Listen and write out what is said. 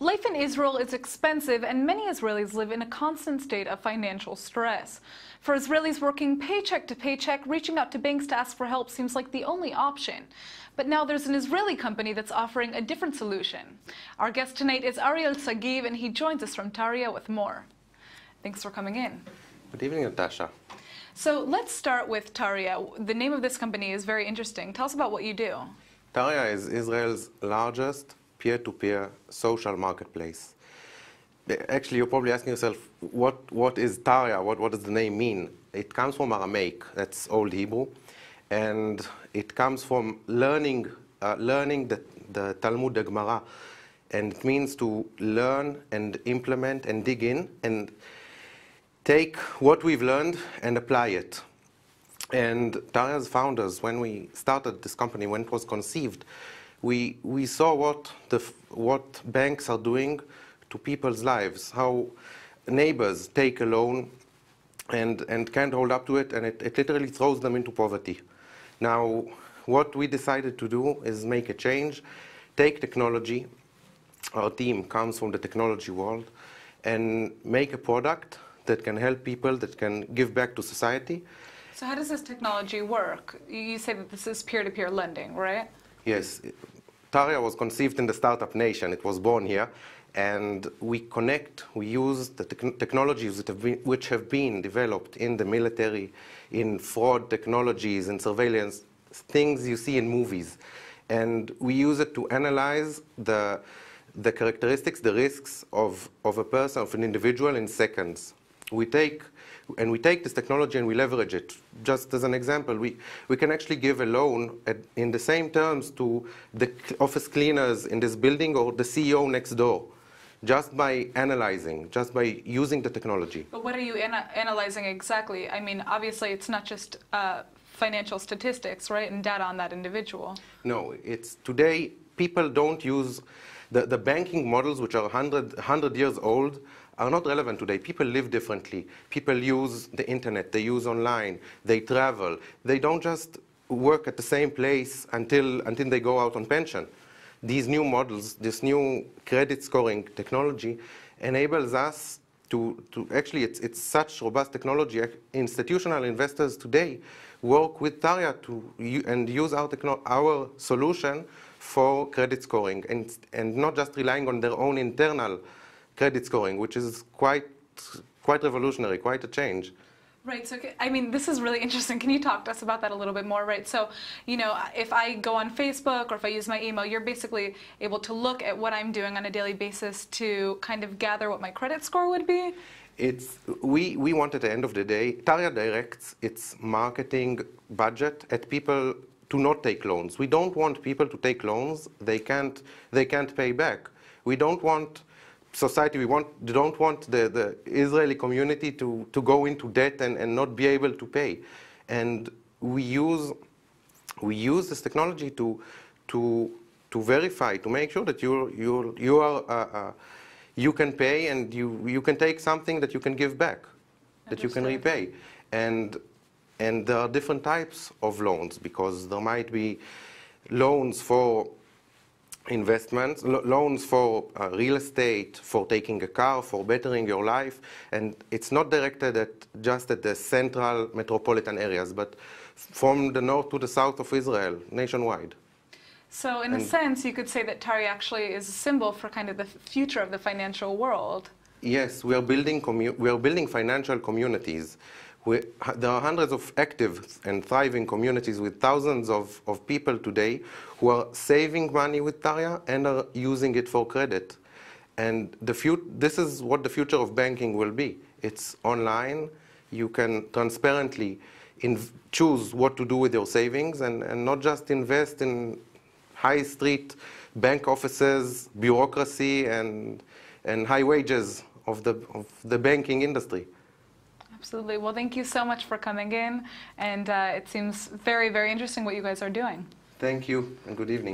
Life in Israel is expensive, and many Israelis live in a constant state of financial stress. For Israelis working paycheck to paycheck, reaching out to banks to ask for help seems like the only option. But now there's an Israeli company that's offering a different solution. Our guest tonight is Aryeh Sagiv, and he joins us from Tariya with more. Thanks for coming in. Good evening, Natasha. So let's start with Tariya. The name of this company is very interesting. Tell us about what you do. Tariya is Israel's largest peer-to-peer social marketplace. Actually, you're probably asking yourself, what is Tariya? What does the name mean? It comes from Aramaic, that's Old Hebrew, and it comes from learning the Talmud, the Gemara, and it means to learn and implement and dig in and take what we've learned and apply it. And Tariya's founders, when we started this company, when it was conceived, we saw what banks are doing to people's lives, how neighbors take a loan and can't hold up to it, and it literally throws them into poverty. Now, what we decided to do is make a change, take technology, our team comes from the technology world, and make a product that can help people, that can give back to society. So how does this technology work? You say that this is peer-to-peer lending, right? Yes. Tariya was conceived in the startup nation. It was born here. And we use the technologies which have been developed in the military, in fraud technologies and surveillance, things you see in movies. And we use it to analyze the characteristics, the risks of a person, of an individual in seconds. We take this technology and we leverage it. Just as an example, we can actually give a loan in the same terms to the office cleaners in this building or the CEO next door, just by analyzing, just by using the technology. But what are you analyzing exactly? I mean, obviously it's not just financial statistics, right, and data on that individual. No, it's today people don't use the banking models, which are 100 years old, are not relevant today. People live differently. People use the internet, they use online, they travel. They don't just work at the same place until they go out on pension. These new models, this new credit scoring technology enables us to actually, it's such robust technology. Institutional investors today work with Tariya and use our solution for credit scoring and not just relying on their own internal credit scoring, which is quite revolutionary, quite a change. Right, so I mean, this is really interesting. Can you talk to us about that a little bit more, right? So, you know, if I go on Facebook or if I use my email, you're basically able to look at what I'm doing on a daily basis to kind of gather what my credit score would be? We want at the end of the day, Tariya directs its marketing budget at people to not take loans. We don't want people to take loans they can't pay back. We don't want society, don't want the Israeli community to go into debt and not be able to pay. And we use this technology to verify, to make sure that you can pay and you can take something that you can give back, that you can repay. And there are different types of loans, because there might be loans for investments, loans for real estate, for taking a car, for bettering your life, and it's not directed just at the central metropolitan areas, but from the north to the south of Israel, nationwide. So in a sense, you could say that Tariya actually is a symbol for kind of the future of the financial world. Yes, we are building financial communities. There are hundreds of active and thriving communities with thousands of people today who are saving money with Tariya and are using it for credit. And this is what the future of banking will be. It's online. You can transparently choose what to do with your savings and not just invest in high street bank offices, bureaucracy, and high wages of the banking industry. Absolutely. Well, thank you so much for coming in, and it seems very, very interesting what you guys are doing. Thank you, and good evening.